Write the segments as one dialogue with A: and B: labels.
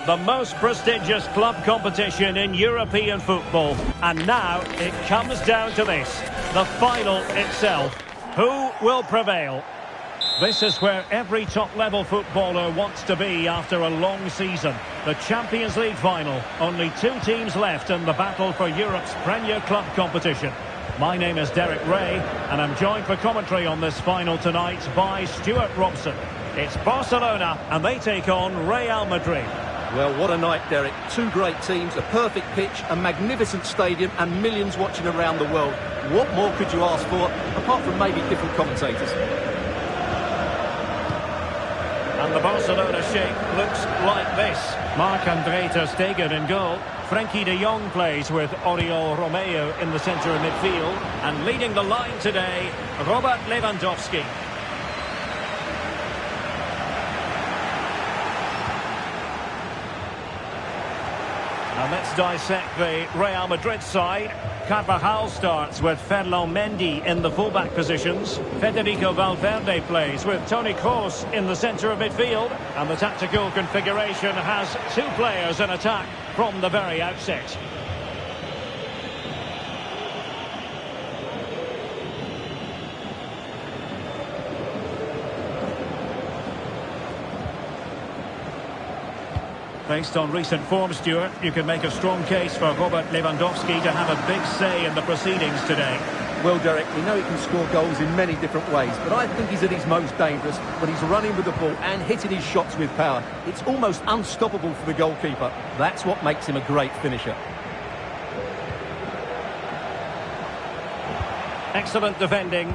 A: the most prestigious club competition in European football. And now it comes down to this, the final itself. Who will prevail? This is where every top-level footballer wants to be after a long season. The Champions League final. Only 2 teams left in the battle for Europe's Premier Club competition. My name is Derek Ray, and I'm joined for commentary on this final tonight by Stuart Robson. It's Barcelona, and they take on Real Madrid.
B: Well, what a night, Derek. 2 great teams, a perfect pitch, a magnificent stadium, and millions watching around the world. What more could you ask for, apart from maybe different commentators?
A: And the Barcelona shape looks like this. Marc-André ter Stegen in goal. Frenkie de Jong plays with Oriol Romeo in the centre of midfield. And leading the line today, Robert Lewandowski. And let's dissect the Real Madrid side. Carvajal starts with Ferland Mendy in the fullback positions. Federico Valverde plays with Toni Kroos in the centre of midfield. And the tactical configuration has 2 players in attack from the very outset. Based on recent form, Stuart, you can make a strong case for Robert Lewandowski to have a big say in the proceedings today.
B: Well, Derek, we know he can score goals in many different ways, but I think he's at his most dangerous when he's running with the ball and hitting his shots with power. It's almost unstoppable for the goalkeeper. That's what makes him a great finisher.
A: Excellent defending.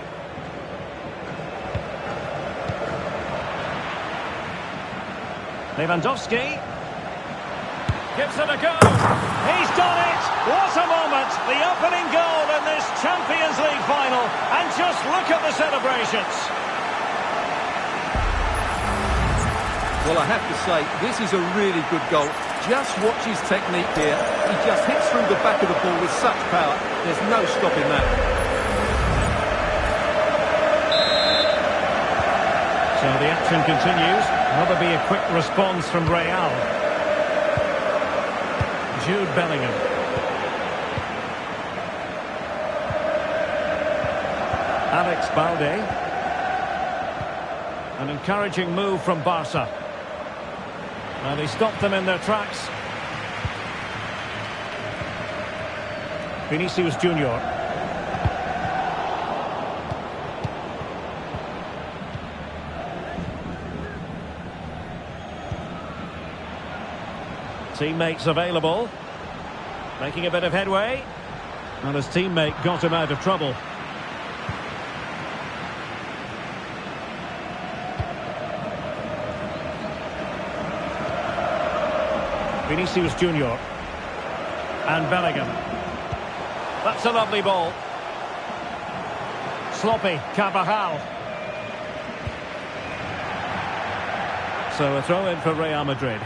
A: Lewandowski gives it a go. He's done it. What a moment. The opening goal in this Champions League final. And just look at the celebrations.
B: Well, I have to say, this is a really good goal. Just watch his technique here. He just hits through the back of the ball with such power. There's no stopping that.
A: So the action continues. Will there be a quick response from Real? Jude Bellingham. Alex Balde. An encouraging move from Barca. And he stopped them in their tracks. Vinicius Junior. Teammates available. Making a bit of headway. And his teammate got him out of trouble. Vinicius Junior. And Bellingham. That's a lovely ball. Sloppy, Carvajal. So a throw in for Real Madrid.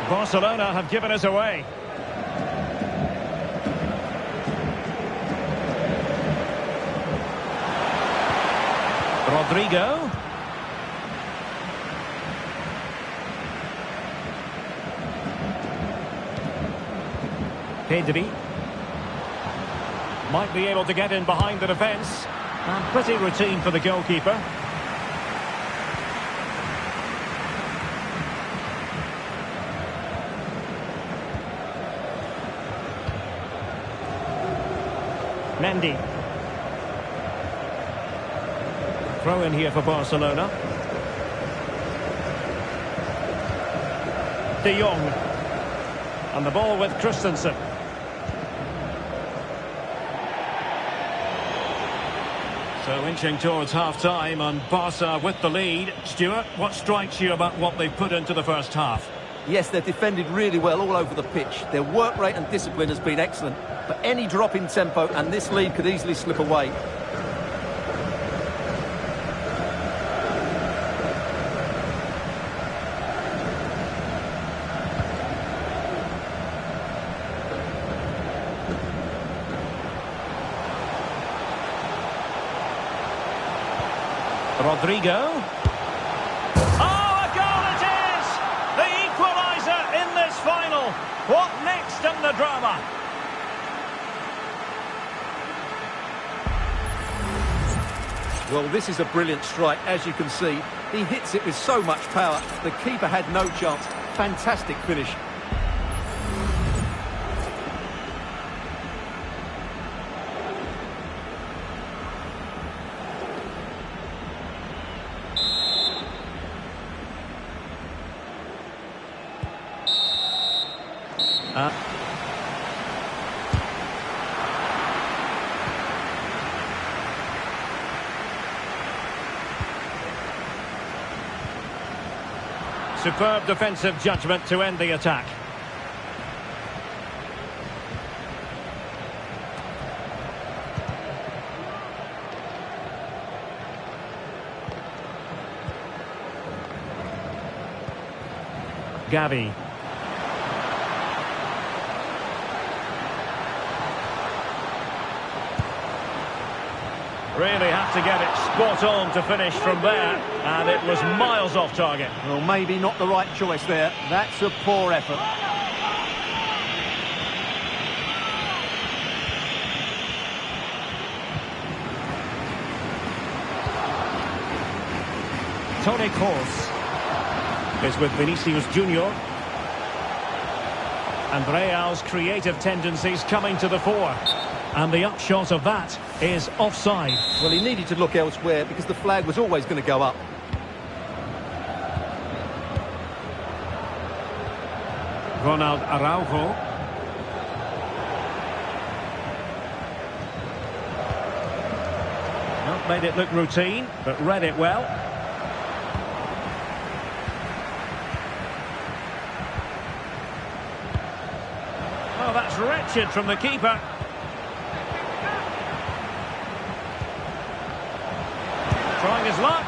A: Barcelona have given us away. Rodrigo. Pedri. Might be able to get in behind the defence. And pretty routine for the goalkeeper. Mendy. Throw in here for Barcelona. De Jong. And the ball with Christensen. So inching towards half-time and Barca with the lead. Stuart, what strikes you about what they've put into the first half?
B: Yes, they've defended really well all over the pitch. Their work rate and discipline has been excellent. But any drop in tempo and this lead could easily slip away.
A: Rodrigo. Oh, a goal it is! The equaliser in this final. What next in the drama?
B: Well, this is a brilliant strike, as you can see. He hits it with so much power. The keeper had no chance. Fantastic finish.
A: Superb defensive judgment to end the attack. Gavi. Really had to get it spot on to finish from there, and it was miles off target.
B: Well, maybe not the right choice there. That's a poor effort.
A: Toni Kroos is with Vinicius Junior. And Real's creative tendencies coming to the fore. And the upshot of that is offside.
B: Well, he needed to look elsewhere because the flag was always going to go up.
A: Ronald Araujo. Not made it look routine, but read it well. Oh, that's wretched from the keeper. Trying his luck.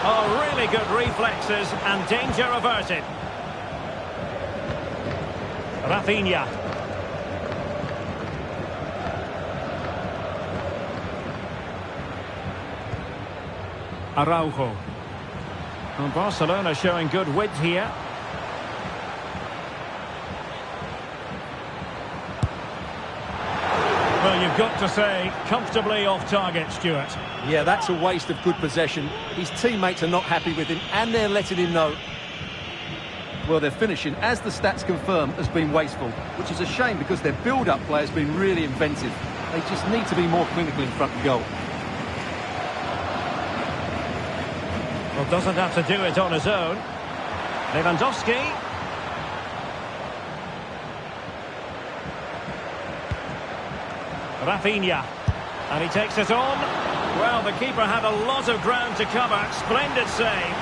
A: Oh, really good reflexes and danger averted. Rafinha. Araujo. And Barcelona showing good width here. Well, you've got to say, comfortably off target, Stuart.
B: Yeah, that's a waste of good possession. His teammates are not happy with him, and they're letting him know. Well, their finishing, as the stats confirm, has been wasteful, which is a shame because their build-up play has been really inventive. They just need to be more clinical in front of goal.
A: Well, doesn't have to do it on his own. Lewandowski. Rafinha. And he takes it on. Well, the keeper had a lot of ground to cover. Splendid save.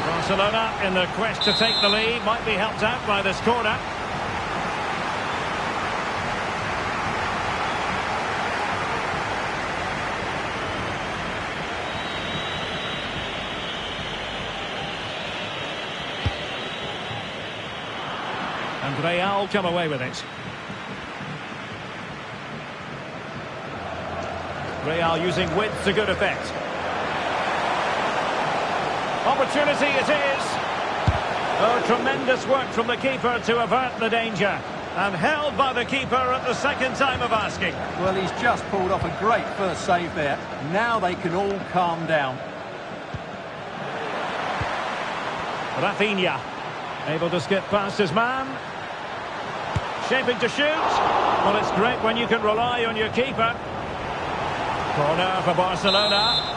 A: Barcelona in the quest to take the lead. Might be helped out by this corner. And Real come away with it. Real using width to good effect. Opportunity it is. Oh, tremendous work from the keeper to avert the danger. And held by the keeper at the second time of asking.
B: Well, he's just pulled off a great first save there. Now they can all calm down.
A: Rafinha. Able to skip past his man. Shaping to shoot. Well, it's great when you can rely on your keeper. Corner for Barcelona.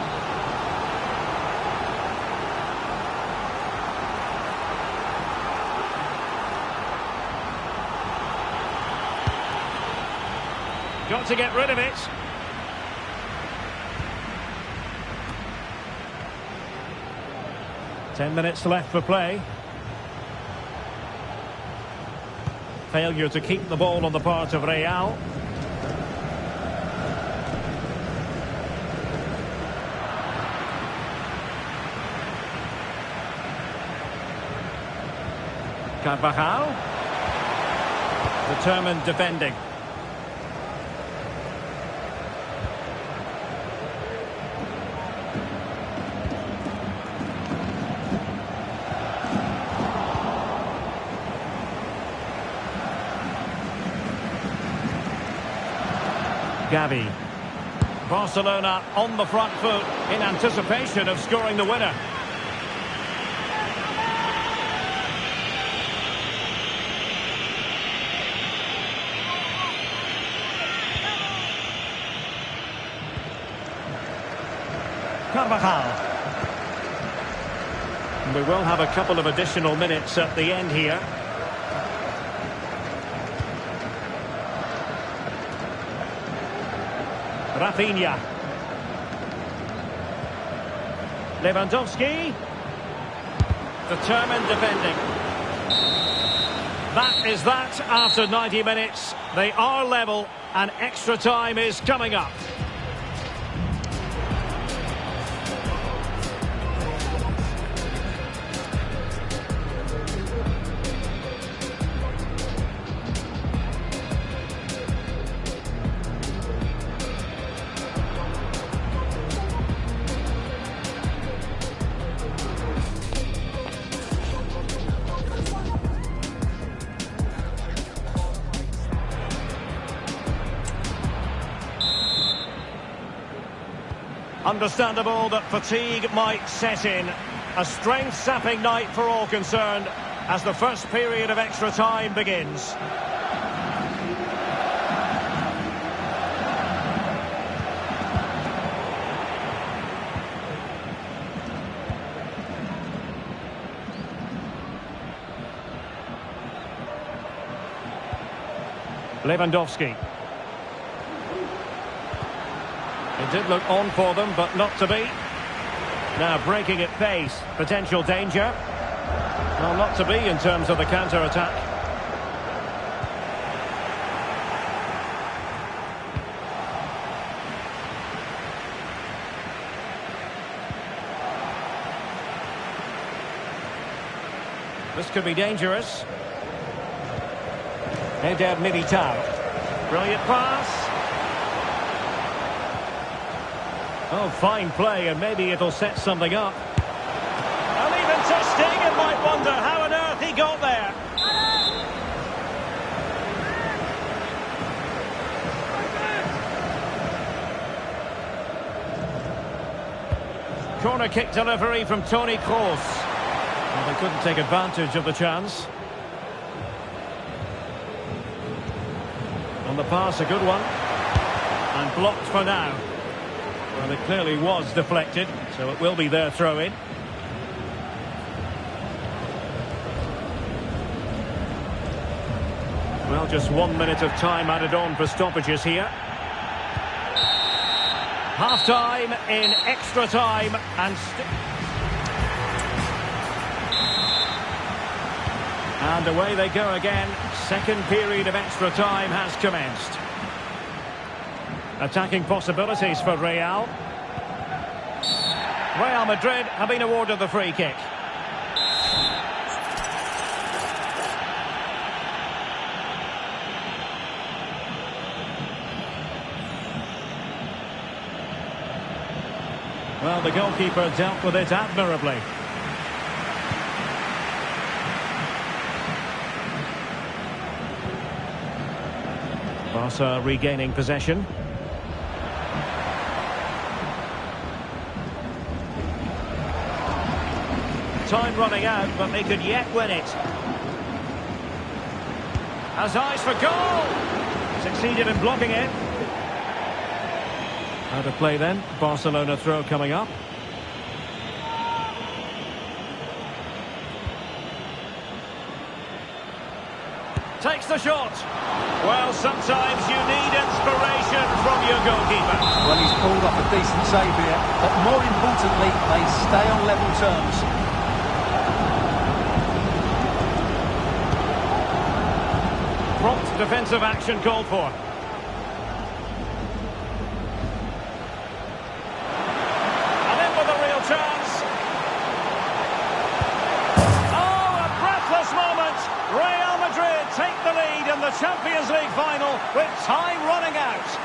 A: Got to get rid of it. Ten minutes left for play. Failure to keep the ball on the part of Real. Carvajal. Determined defending. Gavi. Barcelona on the front foot in anticipation of scoring the winner. Carvajal. We will have a couple of additional minutes at the end here. Rafinha. Lewandowski. Determined defending. That is that after 90 minutes. They are level and extra time is coming up. Understandable that fatigue might set in. A strength-sapping night for all concerned as the first period of extra time begins. Lewandowski. It did look on for them, but not to be. Now breaking at pace, potential danger. Well, not to be in terms of the counter-attack. This could be dangerous. Eder Militao. Brilliant pass. Oh, fine play, and maybe it'll set something up. And even Ter Stegen might wonder how on earth he got there. Corner kick delivery from Toni Kroos. Well, they couldn't take advantage of the chance. On the pass, a good one. And blocked for now. Well, it clearly was deflected, so it will be their throw-in. Well, just 1 minute of time added on for stoppages here. Half-time in extra time, and away they go again. Second period of extra time has commenced. Attacking possibilities for Real. Real Madrid have been awarded the free kick. Well, the goalkeeper dealt with it admirably. Barca regaining possession. Time running out, but they could yet win it. Has eyes for goal. Succeeded in blocking it. Out of play then. Barcelona throw coming up. Takes the shot. Well, sometimes you need inspiration from your goalkeeper.
B: Well, he's pulled off a decent save here, but more importantly, they stay on level terms.
A: Prompt defensive action called for. And in with a real chance. Oh, a breathless moment. Real Madrid take the lead in the Champions League final with time running out.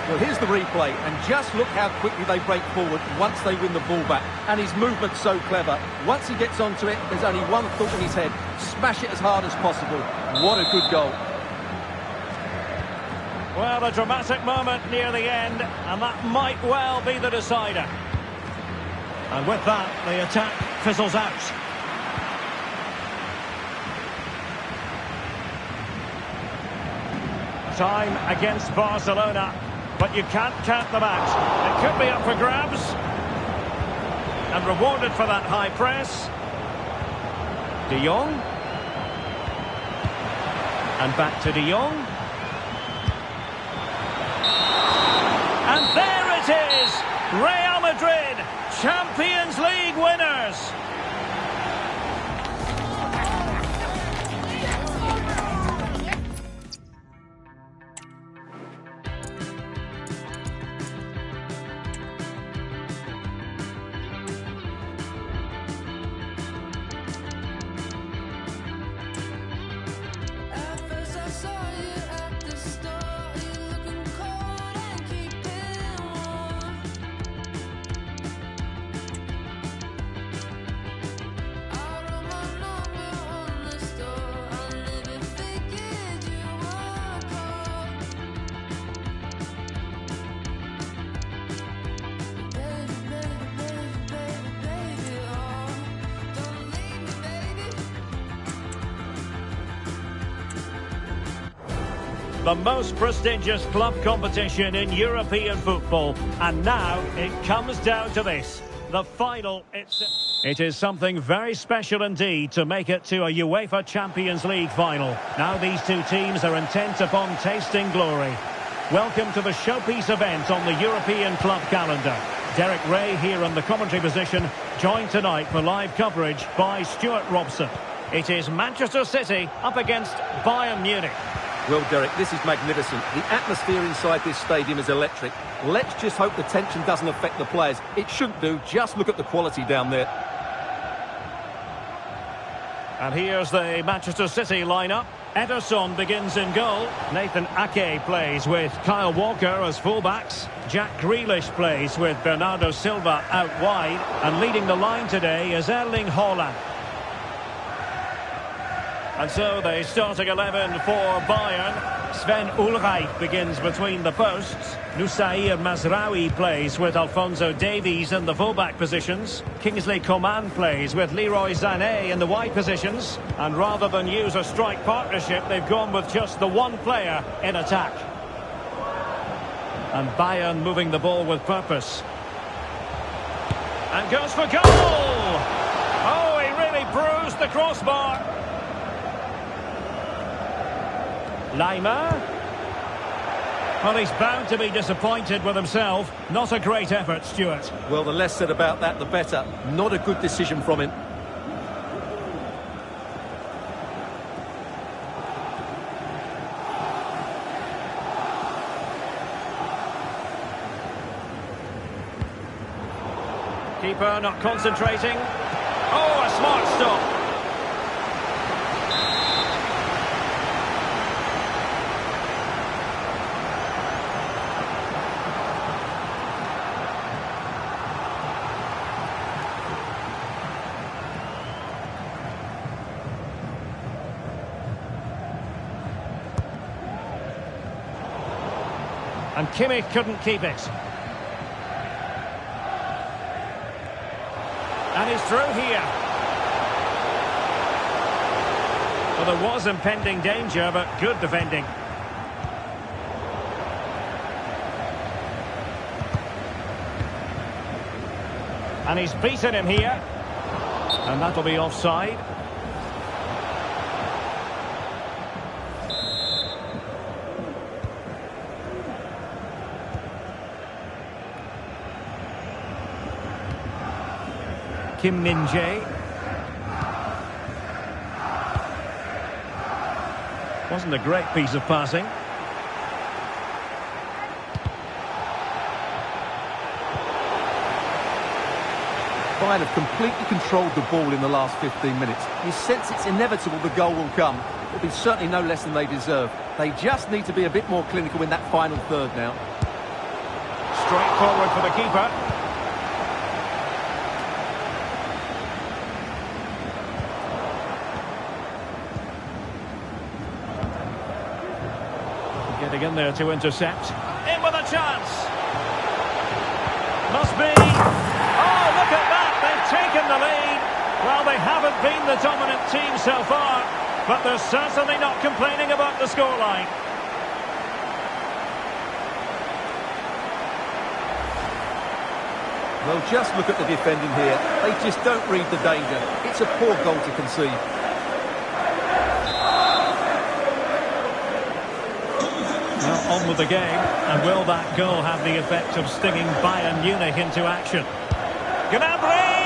B: Well, here's the replay, and just look how quickly they break forward once they win the ball back. And his movement's so clever. Once he gets onto it, there's only one thought in his head: smash it as hard as possible. What a good goal.
A: Well, a dramatic moment near the end, and that might well be the decider. And with that, the attack fizzles out. Time against Barcelona, but you can't count them out. It could be up for grabs. And rewarded for that high press. De Jong. And back to De Jong. And there it is! Real Madrid, Champions League winners! The most prestigious club competition in European football. And now it comes down to this. The final itself. It is something very special indeed to make it to a UEFA Champions League final. Now these two teams are intent upon tasting glory. Welcome to the showpiece event on the European club calendar. Derek Ray here in the commentary position, joined tonight for live coverage by Stuart Robson. It is Manchester City up against Bayern Munich.
B: Well, Derek, this is magnificent. The atmosphere inside this stadium is electric. Let's just hope the tension doesn't affect the players. It shouldn't do. Just look at the quality down there.
A: And here's the Manchester City lineup. Ederson begins in goal. Nathan Ake plays with Kyle Walker as fullbacks. Jack Grealish plays with Bernardo Silva out wide. And leading the line today is Erling Haaland. And so the starting 11 for Bayern. Sven Ulreich begins between the posts. Nusair Mazraoui plays with Alphonso Davies in the fullback positions. Kingsley Coman plays with Leroy Sané in the wide positions. And rather than use a strike partnership, they've gone with just the one player in attack. And Bayern moving the ball with purpose. And goes for goal! Oh, he really bruised the crossbar. Laimer. Well, he's bound to be disappointed with himself. Not a great effort, Stuart.
B: Well, the less said about that, the better. Not a good decision from him.
A: Keeper not concentrating. Oh, a smart stop. And Kimmich couldn't keep it. And he's through here. Well, there was impending danger, but good defending. And he's beaten him here. And that'll be offside. Kim Min-jae. Wasn't a great piece of passing.
B: Bayern have completely controlled the ball in the last 15 minutes. You sense it's inevitable the goal will come. It'll be certainly no less than they deserve. They just need to be a bit more clinical in that final third now.
A: Straightforward for the keeper. Getting in there to intercept. In with a chance. Must be. Oh, look at that. They've taken the lead. Well, they haven't been the dominant team so far, but they're certainly not complaining about the scoreline.
B: Well, just look at the defending here. They just don't read the danger. It's a poor goal to concede.
A: Well, on with the game, and will that goal have the effect of stinging Bayern Munich into action? Gnabry!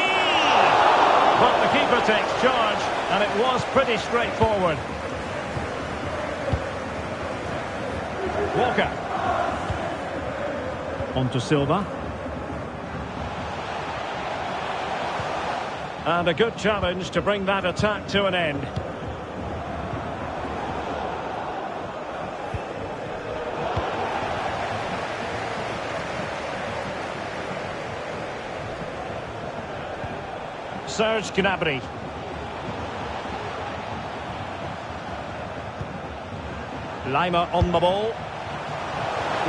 A: But the keeper takes charge, and it was pretty straightforward. Walker. On to Silva. And a good challenge to bring that attack to an end. Serge Gnabry. Lima on the ball.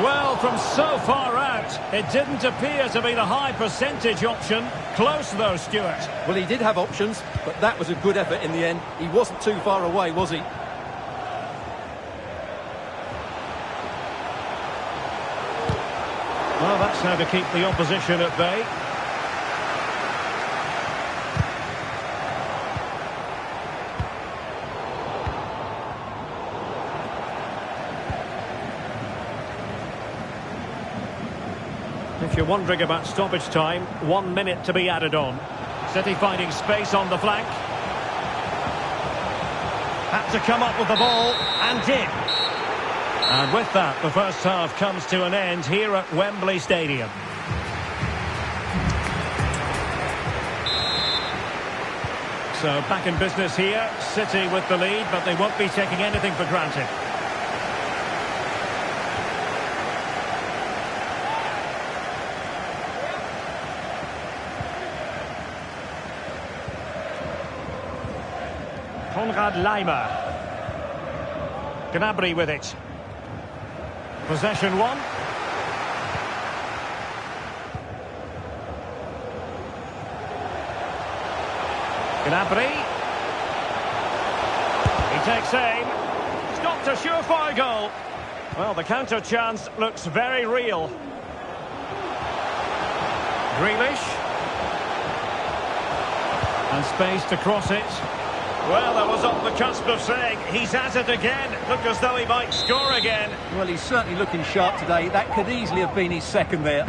A: Well, from so far out, it didn't appear to be the high percentage option. Close though, Stuart.
B: Well, he did have options, but that was a good effort in the end. He wasn't too far away, was he?
A: Well, that's how to keep the opposition at bay. If you're wondering about stoppage time, 1 minute to be added on. City finding space on the flank. Had to come up with the ball, and did. And with that, the first half comes to an end here at Wembley Stadium. So back in business here, City with the lead, but they won't be taking anything for granted. Konrad Laimer. Gnabry with it. Possession one. Gnabry. He takes aim. Stopped a surefire goal. Well, the counter chance looks very real. Grealish. And space to cross it. Well, I was on the cusp of saying he's at it again. Looked as though he might score again.
B: Well, he's certainly looking sharp today. That could easily have been his second there.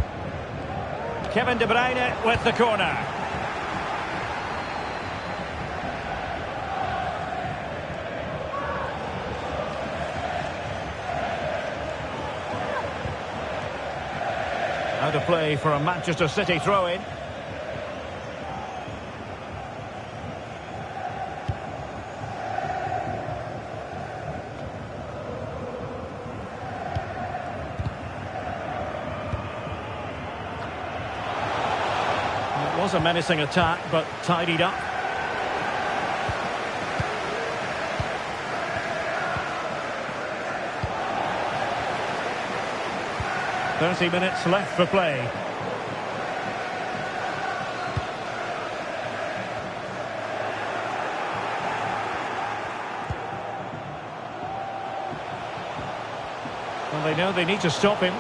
A: Kevin De Bruyne with the corner. Out of play for a Manchester City throw-in. It was a menacing attack, but tidied up. "30 minutes left for play." Well, they know they need to stop him.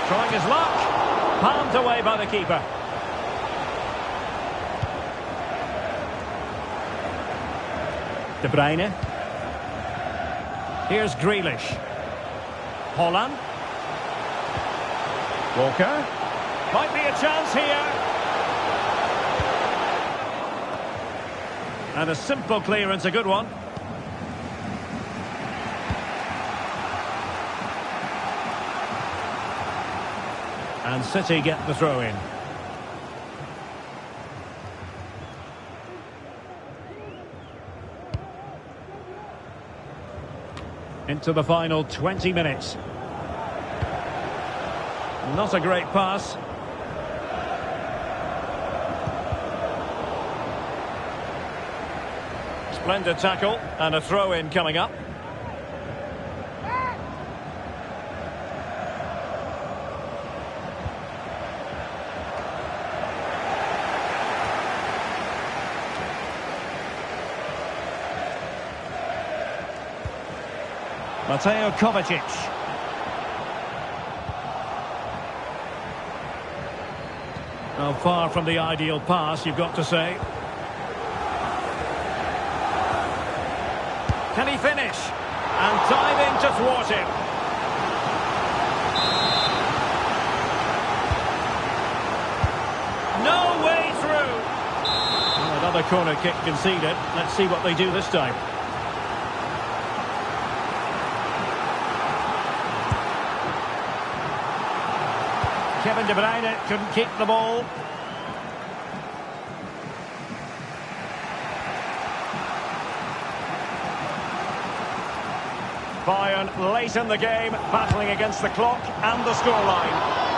A: Trying his luck. Palmed away by the keeper. De Bruyne. Here's Grealish. Holland. Walker. Might be a chance here. And a simple clearance, a good one. And City get the throw in. Into the final 20 minutes. Not a great pass. Splendid tackle and a throw-in coming up. Mateo Kovacic. Well, far from the ideal pass, you've got to say. Can he finish? And diving to thwart him. No way through. Well, another corner kick conceded. Let's see what they do this time. Kevin De Bruyne couldn't keep the ball. Bayern late in the game, battling against the clock and the scoreline.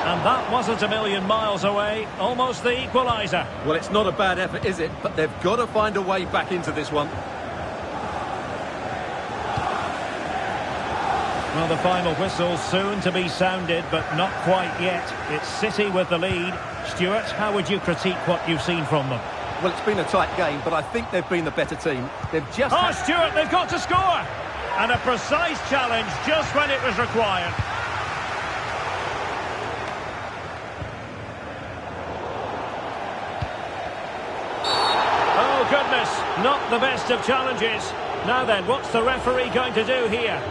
A: And that wasn't a million miles away, almost the equaliser.
B: Well, it's not a bad effort, is it? But they've got to find a way back into this one.
A: Well, the final whistle soon to be sounded, but not quite yet. It's City with the lead. Stuart, how would you critique what you've seen from them?
B: Well, it's been a tight game, but I think they've been the better team. They've just...
A: Oh, Stuart, they've got to score! And a precise challenge just when it was required. Oh, goodness, not the best of challenges. Now then, what's the referee going to do here?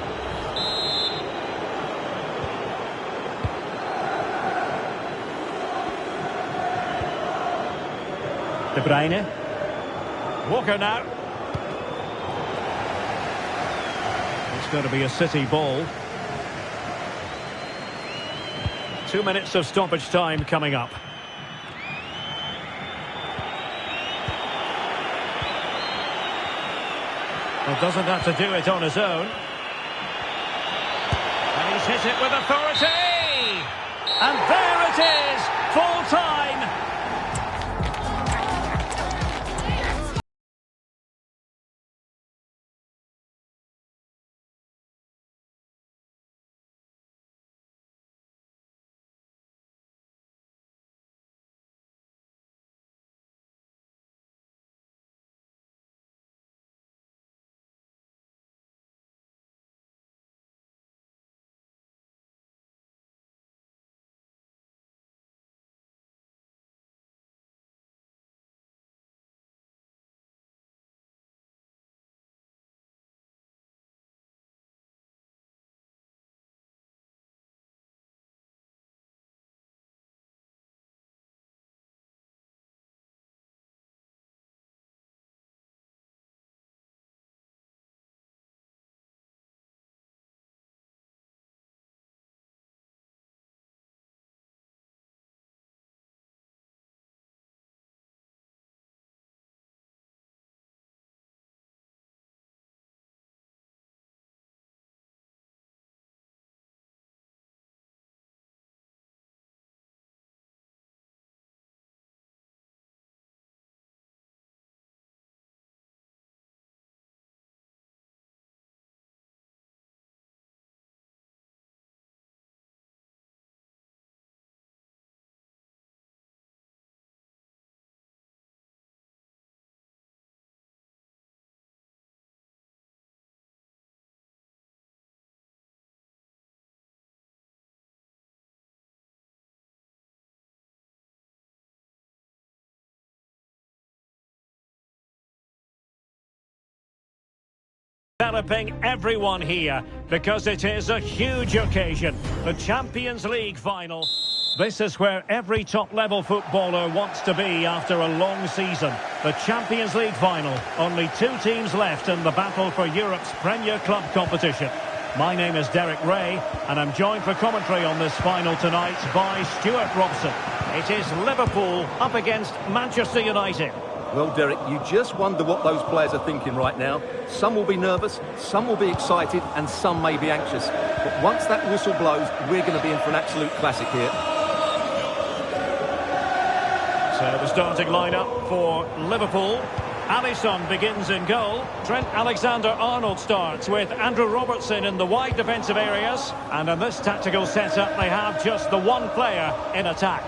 A: De Bruyne. Walker now. It's going to be a City ball. 2 minutes of stoppage time coming up. Well, doesn't have to do it on his own. And he's hit it with authority! And there it is! Full time! Developing everyone here because it is a huge occasion. The Champions League final. This is where every top-level footballer wants to be after a long season. The Champions League final. Only 2 teams left in the battle for Europe's Premier Club competition. My name is Derek Ray, and I'm joined for commentary on this final tonight by Stuart Robson. It is Liverpool up against Manchester United.
B: Well, Derek, you just wonder what those players are thinking right now. Some will be nervous, some will be excited, and some may be anxious. But once that whistle blows, we're going to be in for an absolute classic here.
A: So the starting lineup for Liverpool. Alisson begins in goal. Trent Alexander-Arnold starts with Andrew Robertson in the wide defensive areas. And in this tactical setup, they have just the one player in attack.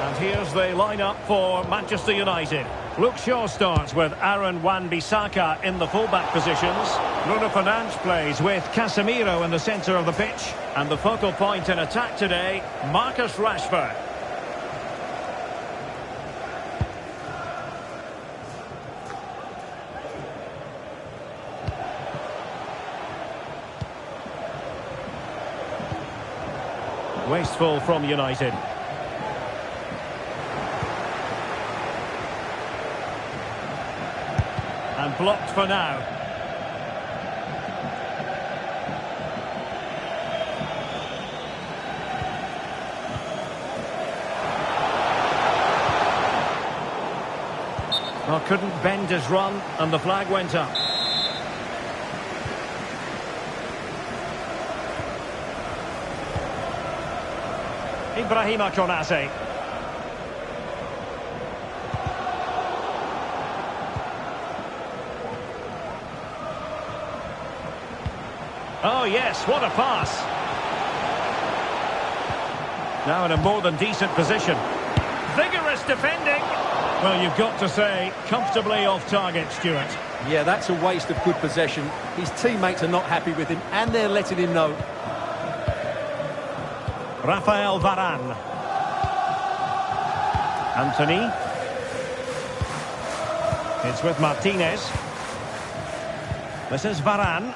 A: And here's the lineup for Manchester United. Luke Shaw starts with Aaron Wan-Bissaka in the fullback positions. Bruno Fernandes plays with Casemiro in the centre of the pitch. And the focal point in attack today, Marcus Rashford. Wasteful from United. And blocked for now. Well, couldn't bend his run, and the flag went up. Ibrahima Konate. Oh yes, what a pass. Now in a more than decent position. Vigorous defending. Well, you've got to say, comfortably off target, Stuart.
B: Yeah, that's a waste of good possession. His teammates are not happy with him, and they're letting him know.
A: Rafael Varane. Anthony. It's with Martinez. This is Varane.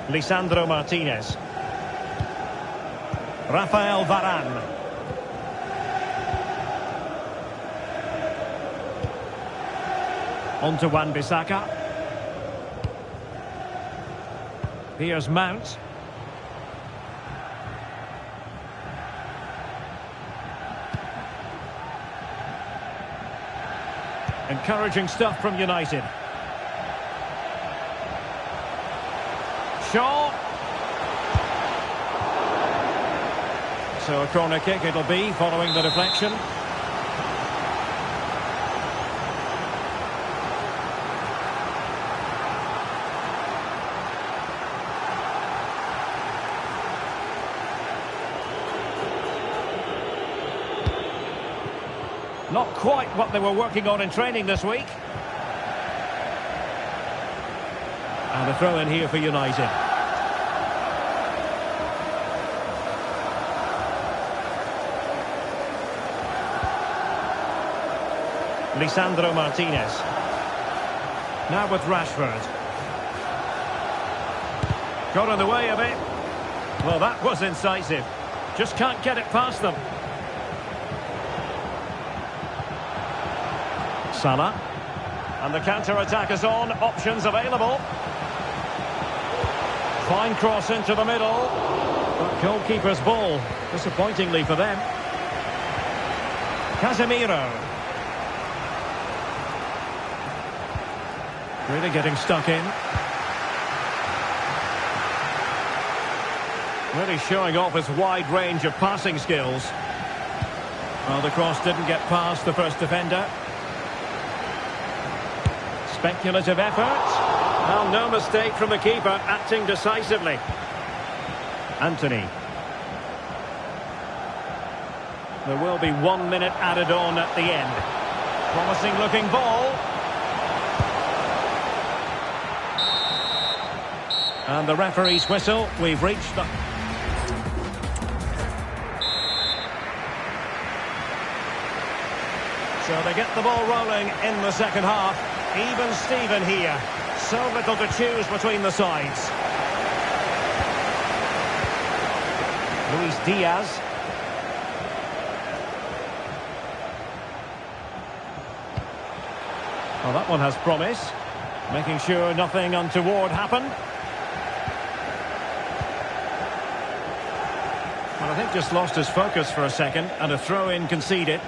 A: Lisandro Martinez. Rafael Varane. On to Wan-Bissaka. Here's Mount. Encouraging stuff from United. Shaw. So a corner kick it'll be following the deflection. Not quite what they were working on in training this week. And a throw in here for United. Lisandro Martinez. Now with Rashford. Got in the way of it. Well, that was incisive. Just can't get it past them. Salah. And the counter-attack is on. Options available. Fine cross into the middle. But goalkeeper's ball. Disappointingly for them. Casemiro. Really getting stuck in. Really showing off his wide range of passing skills. Well, the cross didn't get past the first defender. Speculative effort. Well, no mistake from the keeper, acting decisively. Anthony. There will be 1 minute added on at the end. Promising looking ball. And the referee's whistle. We've reached the... So they get the ball rolling in the second half. Even Steven here. So little to choose between the sides. Luis Diaz. Well, that one has promise. Making sure nothing untoward happened. I think just lost his focus for a second, and a throw-in conceded.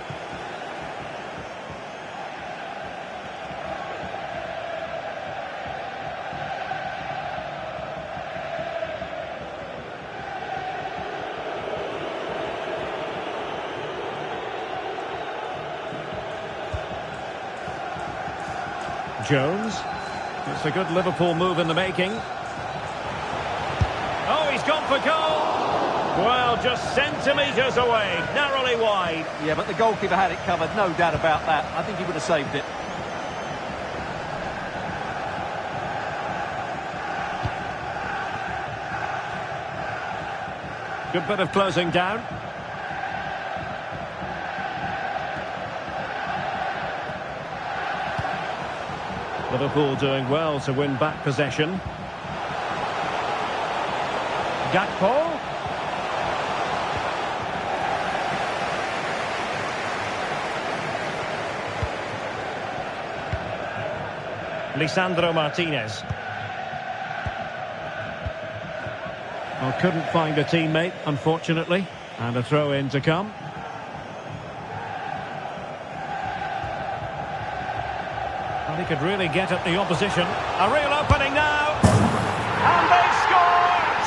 A: Jones. It's a good Liverpool move in the making. Oh, he's gone for goal. Well, just centimetres away, narrowly wide.
B: Yeah, but the goalkeeper had it covered, no doubt about that. I think he would have saved it.
A: Good bit of closing down. Liverpool doing well to win back possession. Gakpo. Lisandro Martinez. Well, couldn't find a teammate, unfortunately. And a throw-in to come. Well, he could really get at the opposition. A real opening now. And they've scored!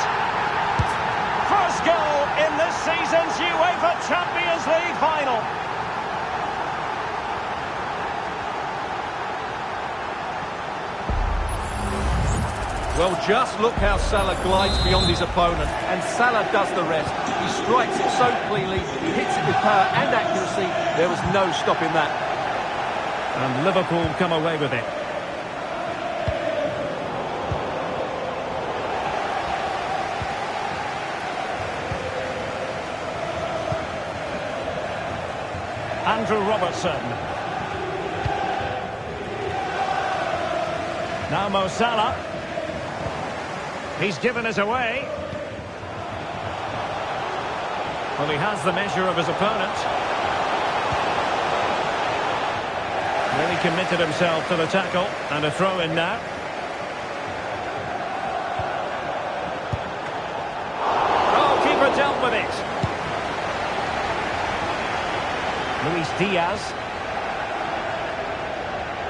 A: First goal in this season's UEFA Champions League final.
B: Well, just look how Salah glides beyond his opponent, and Salah does the rest. He strikes it so cleanly, he hits it with power and accuracy. There was no stopping that.
A: And Liverpool come away with it. Andrew Robertson. Now Mo Salah. He's given us away. Well, he has the measure of his opponent. Really committed himself to the tackle. And a throw-in now. Oh, keeper dealt with it. Luis Diaz.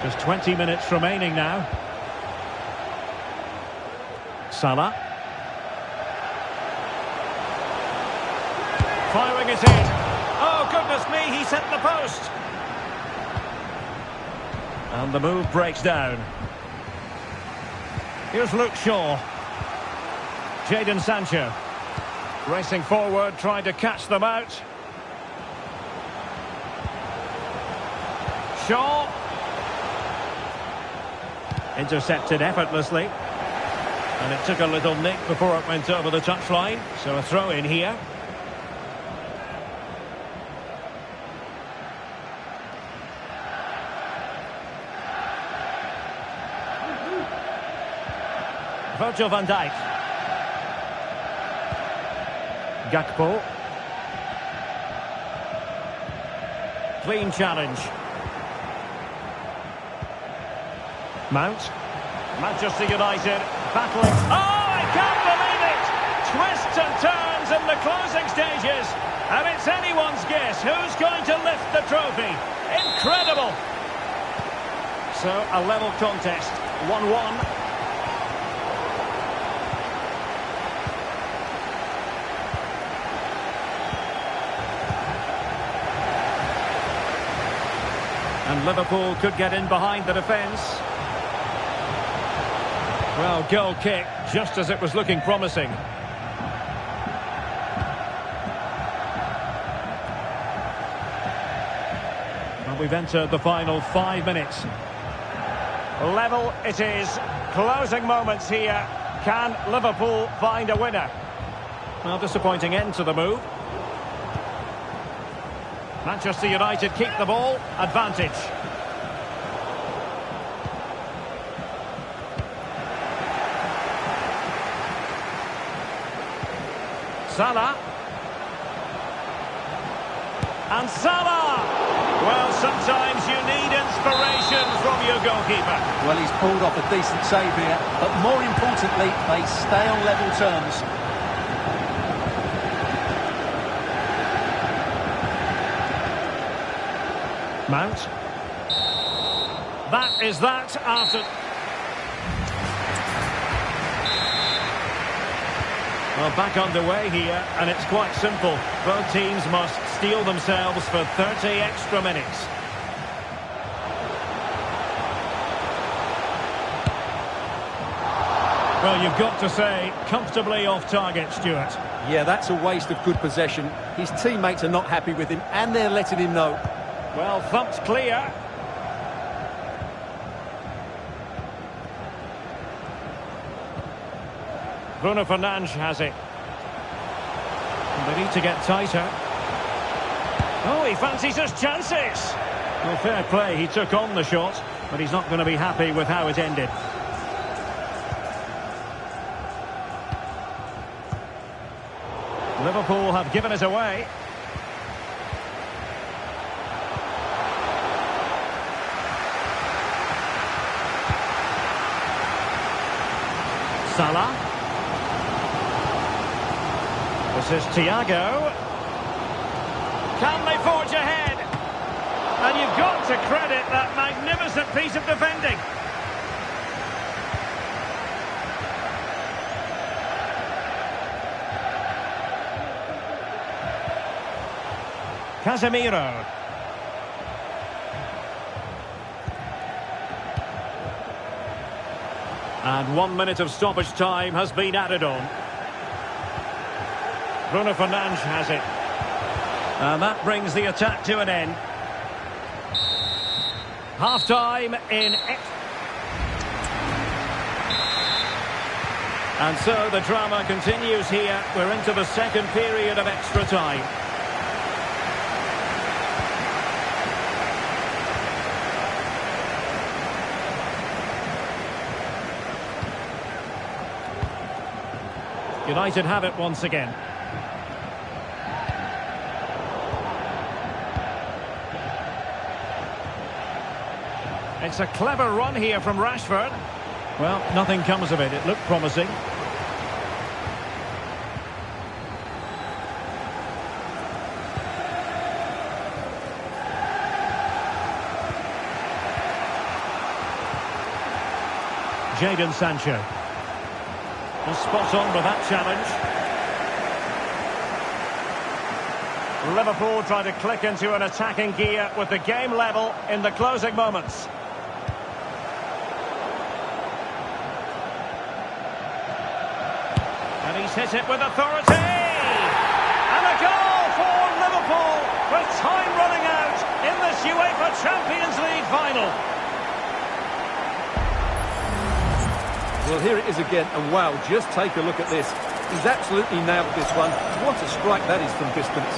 A: Just 20 minutes remaining now. Salah. Firing it in. Oh, goodness me, he's hit the post. And the move breaks down. Here's Luke Shaw. Jadon Sancho. Racing forward, trying to catch them out. Shaw. Intercepted effortlessly. And it took a little nick before it went over the touchline. So a throw in here. Virgil van Dijk. Gakpo. Clean challenge. Mount. Manchester United battling. Oh, I can't believe it! Twists and turns in the closing stages. And it's anyone's guess who's going to lift the trophy. Incredible! So, a level contest. 1-1. And Liverpool could get in behind the defence. Well, goal kick, just as it was looking promising. Well, we've entered the final 5 minutes. Level it is. Closing moments here. Can Liverpool find a winner? Well, disappointing end to the move. Manchester United keep the ball. Advantage. Salah. And Salah! Well, sometimes you need inspiration from your goalkeeper.
B: Well, he's pulled off a decent save here, but more importantly, they stay on level terms.
A: Mount. That is that after... Well, back underway here, and it's quite simple. Both teams must steel themselves for 30 extra minutes. Well, you've got to say, comfortably off target, Stuart.
B: Yeah, that's a waste of good possession. His teammates are not happy with him, and they're letting him know.
A: Well, thumped clear. Bruno Fernandes has it. And they need to get tighter. Oh, he fancies his chances. Well, fair play, he took on the shot, but he's not going to be happy with how it ended. Liverpool have given it away. Salah. This is Thiago. Can they forge ahead? And you've got to credit that magnificent piece of defending. Casemiro. And 1 minute of stoppage time has been added on. Bruno Fernandes has it. And that brings the attack to an end. Half-time in... And so the drama continues here. We're into the second period of extra time. United have it once again. It's a clever run here from Rashford. Well, nothing comes of it. It looked promising. Jadon Sancho. Well, spot on with that challenge. Liverpool try to click into an attacking gear with the game level in the closing moments. And he's hit it with authority! And a goal for Liverpool with time running out in this UEFA Champions League final.
B: Well, here it is again, and wow, just take a look at this. He's absolutely nailed this one. What a strike that is from distance.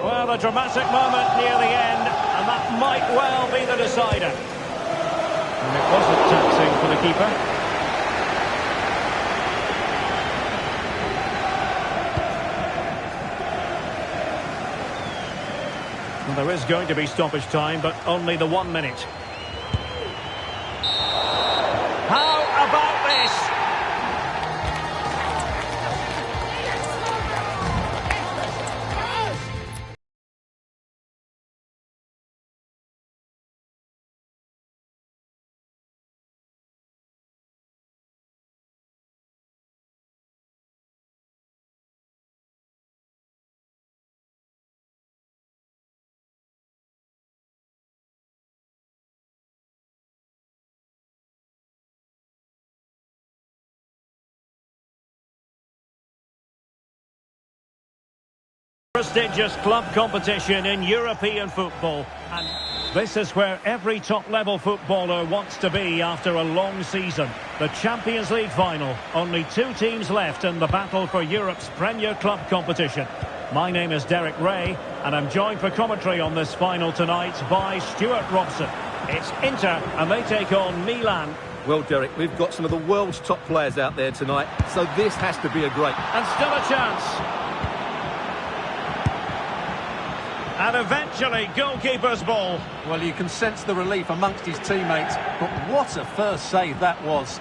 A: Well, a dramatic moment near the end, and that might well be the decider. And it wasn't taxing for the keeper. Well, there is going to be stoppage time, but only the 1 minute. How about this? Prestigious club competition in European football, and this is where every top-level footballer wants to be after a long season. The Champions League final. Only 2 teams left in the battle for Europe's Premier Club competition. My name is Derek Ray, and I'm joined for commentary on this final tonight by Stuart Robson. It's Inter, and they take on Milan.
B: Well, Derek, we've got some of the world's top players out there tonight, so this has to be a great...
A: And still a chance. And eventually, goalkeeper's ball.
B: Well, you can sense the relief amongst his teammates, but what a first save that was.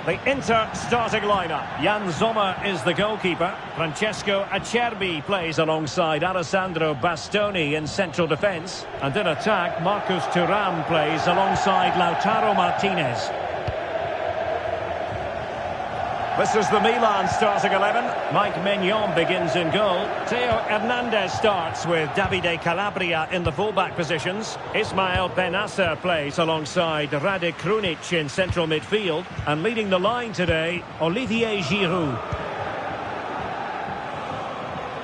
A: The Inter starting lineup. Jan Sommer is the goalkeeper. Francesco Acerbi plays alongside Alessandro Bastoni in central defence. And in attack, Marcus Thuram plays alongside Lautaro Martinez. This is the Milan starting 11. Mike Maignan begins in goal. Theo Hernandez starts with Davide Calabria in the fullback positions. Ismail Benasser plays alongside Rade Krunic in central midfield. And leading the line today, Olivier Giroud.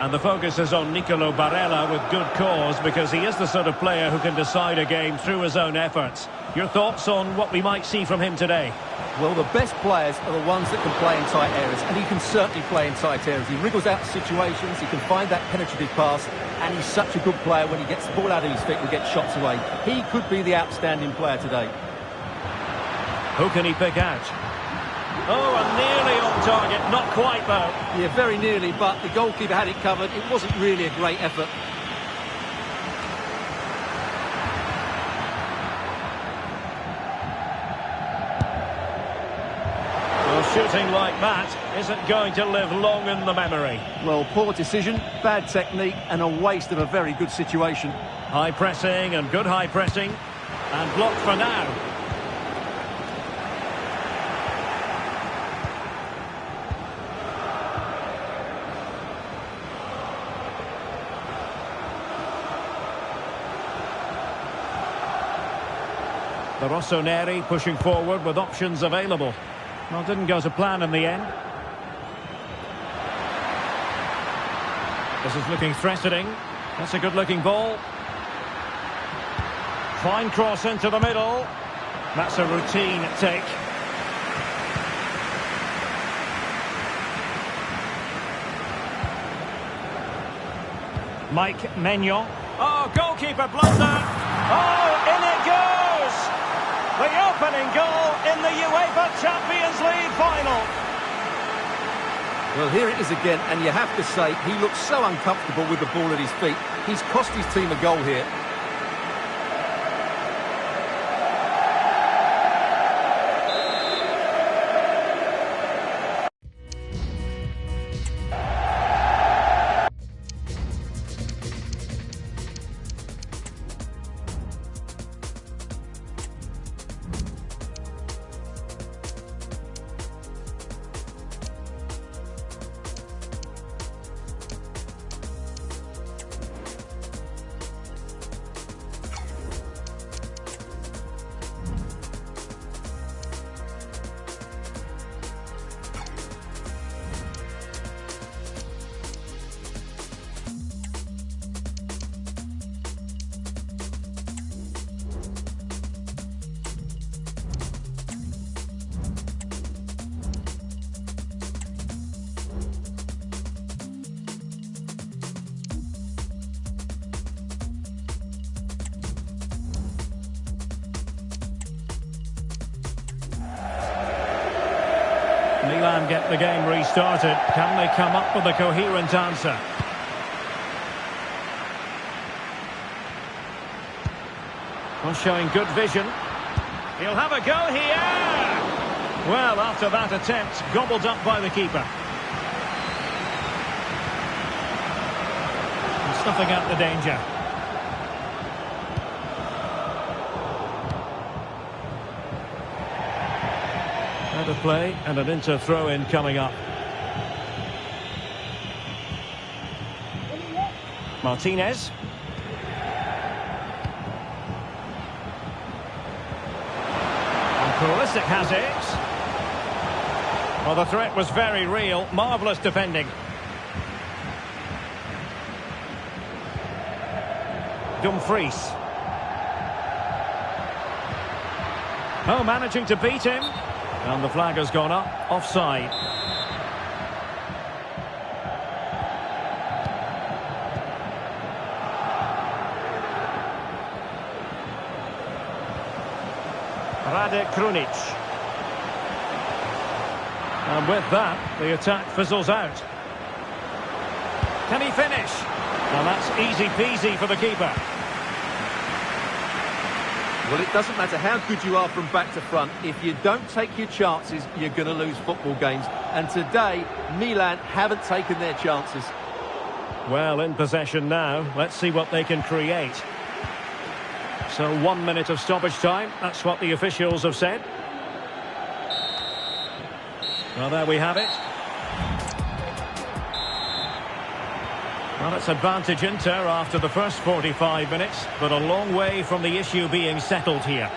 A: And the focus is on Nicolo Barella with good cause, because he is the sort of player who can decide a game through his own efforts. Your thoughts on what we might see from him today?
B: Well, the best players are the ones that can play in tight areas, and he can certainly play in tight areas. He wriggles out situations, he can find that penetrative pass, and he's such a good player when he gets the ball out of his feet and gets shots away. He could be the outstanding player today.
A: Who can he pick out? Oh, and nearly on target, not quite though.
B: Yeah, very nearly, but the goalkeeper had it covered. It wasn't really a great effort.
A: Shooting like that isn't going to live long in the memory.
B: Well, poor decision, bad technique, and a waste of a very good situation.
A: High pressing and good high pressing. And blocked for now. The Rossoneri pushing forward with options available. Well, didn't go to plan in the end. This is looking threatening. That's a good-looking ball. Fine cross into the middle. That's a routine take. Mike Maignan. Oh, goalkeeper blunder. Oh, in it goes! The opening goal in the UEFA Champions League final.
B: Well, here it is again, and you have to say, he looks so uncomfortable with the ball at his feet. He's cost his team a goal here.
A: Milan get the game restarted. Can they come up with a coherent answer? Well, showing good vision. He'll have a go here! Well, after that attempt, gobbled up by the keeper. And snuffing out the danger. Out of play, and an Inter throw-in coming up. Martinez. And Pulisic has it. Well, the threat was very real. Marvellous defending. Dumfries. Oh, managing to beat him. And the flag has gone up. Offside. Rade Krunic. And with that, the attack fizzles out. Can he finish? Well, that's easy peasy for the keeper.
B: Well, it doesn't matter how good you are from back to front. If you don't take your chances, you're going to lose football games. And today, Milan haven't taken their chances.
A: Well, in possession now. Let's see what they can create. So 1 minute of stoppage time. That's what the officials have said. Well, there we have it. Well, it's advantage Inter after the first 45 minutes, but a long way from the issue being settled here.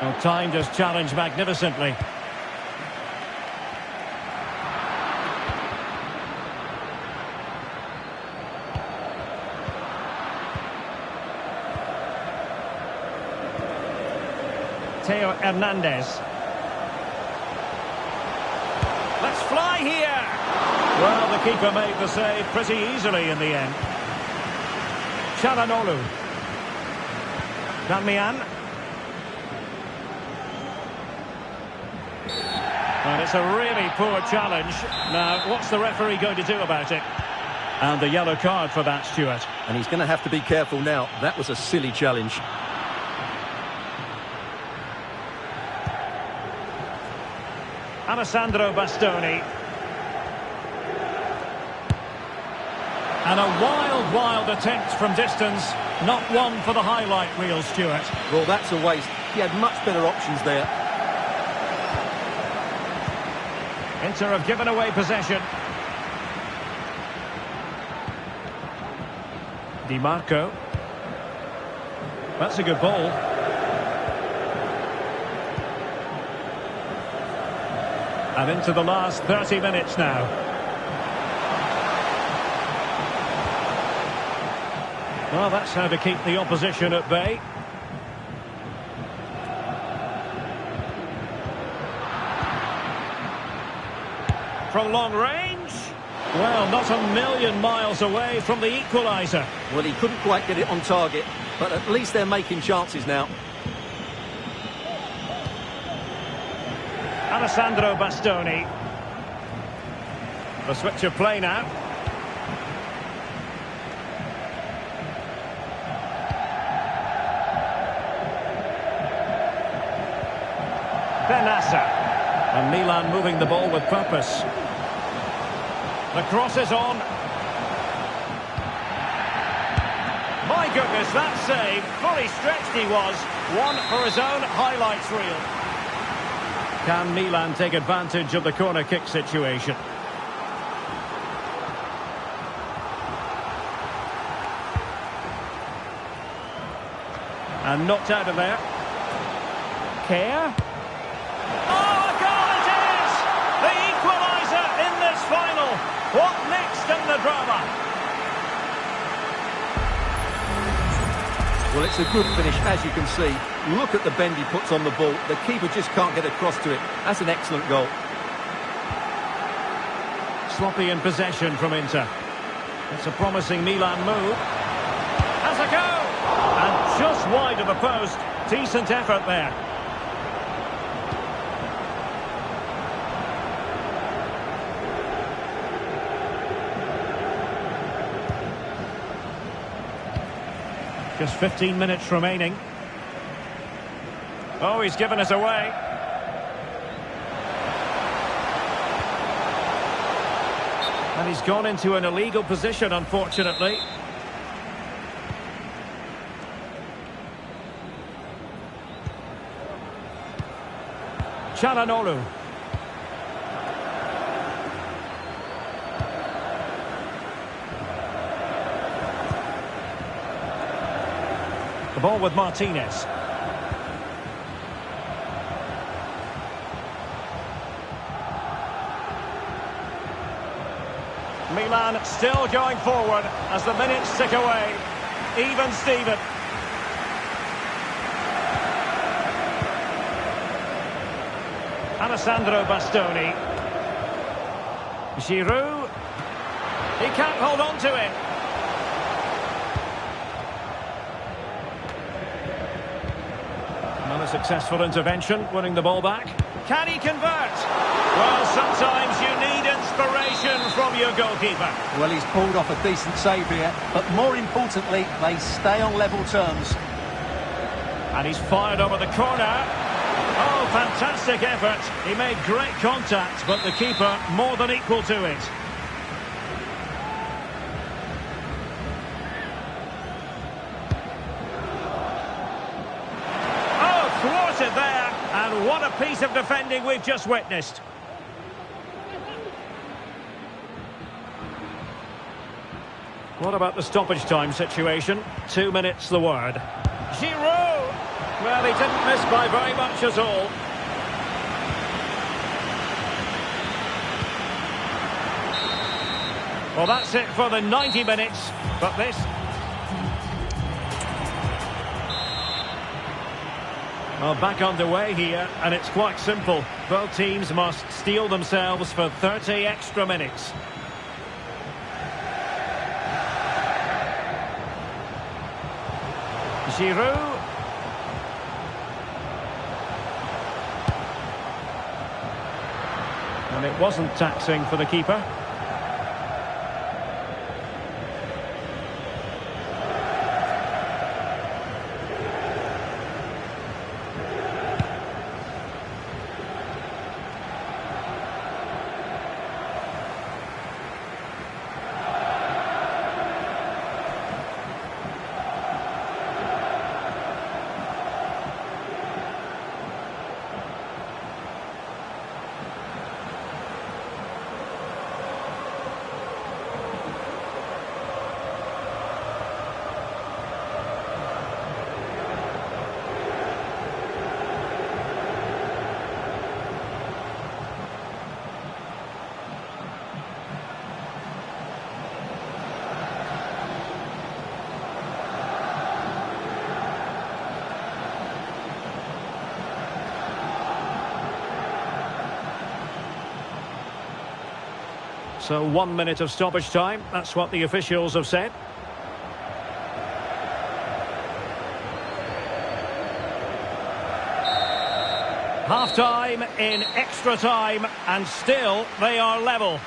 A: Well, timed his challenge magnificently. Theo Hernandez. Let's fly here! Well, the keeper made the save pretty easily in the end. Çalhanoğlu. Damian. And it's a really poor challenge. Now, what's the referee going to do about it? And the yellow card for that, Stuart.
B: And he's going to have to be careful now. That was a silly challenge.
A: Alessandro Bastoni. And a wild attempt from distance. Not one for the highlight reel, Stuart.
B: Well, that's a waste. He had much better options there.
A: Inter have given away possession. Di Marco. That's a good ball. And into the last 30 minutes now. Well, that's how to keep the opposition at bay. From long range. Well, not a million miles away from the equaliser.
B: Well, he couldn't quite get it on target, but at least they're making chances now.
A: Alessandro Bastoni. The switch of play now. Benassa. And Milan moving the ball with purpose. The cross is on. My goodness, that save. Fully stretched he was. One for his own highlights reel. Can Milan take advantage of the corner kick situation? And knocked out of there. Care. Oh, a goal it is! The equaliser in this final. What next in the drama?
B: Well, it's a good finish, as you can see. Look at the bend he puts on the ball. The keeper just can't get across to it. That's an excellent goal.
A: Sloppy in possession from Inter. It's a promising Milan move. Has a go! And just wide of the post. Decent effort there. Just 15 minutes remaining. Oh, he's given us away. And he's gone into an illegal position, unfortunately. Çalhanoğlu. The ball with Martinez. Milan still going forward as the minutes tick away. Even Steven. Alessandro Bastoni. Giroud. He can't hold on to it. Not a successful intervention, winning the ball back. Can he convert? Well, sometimes you need inspiration from your goalkeeper.
B: Well, he's pulled off a decent save here, but more importantly, they stay on level terms.
A: And he's fired over the corner. Oh, fantastic effort. He made great contact, but the keeper more than equal to it. Oh, thwarted there. And what a piece of defending we've just witnessed. What about the stoppage time situation? 2 minutes the word. Giroud! Well, he didn't miss by very much at all. Well, that's it for the 90 minutes. But this... Well, back underway here, and it's quite simple. Both teams must steel themselves for 30 extra minutes. Giroud. And it wasn't taxing for the keeper. So 1 minute of stoppage time, that's what the officials have said. Half-time in extra time, and still they are level.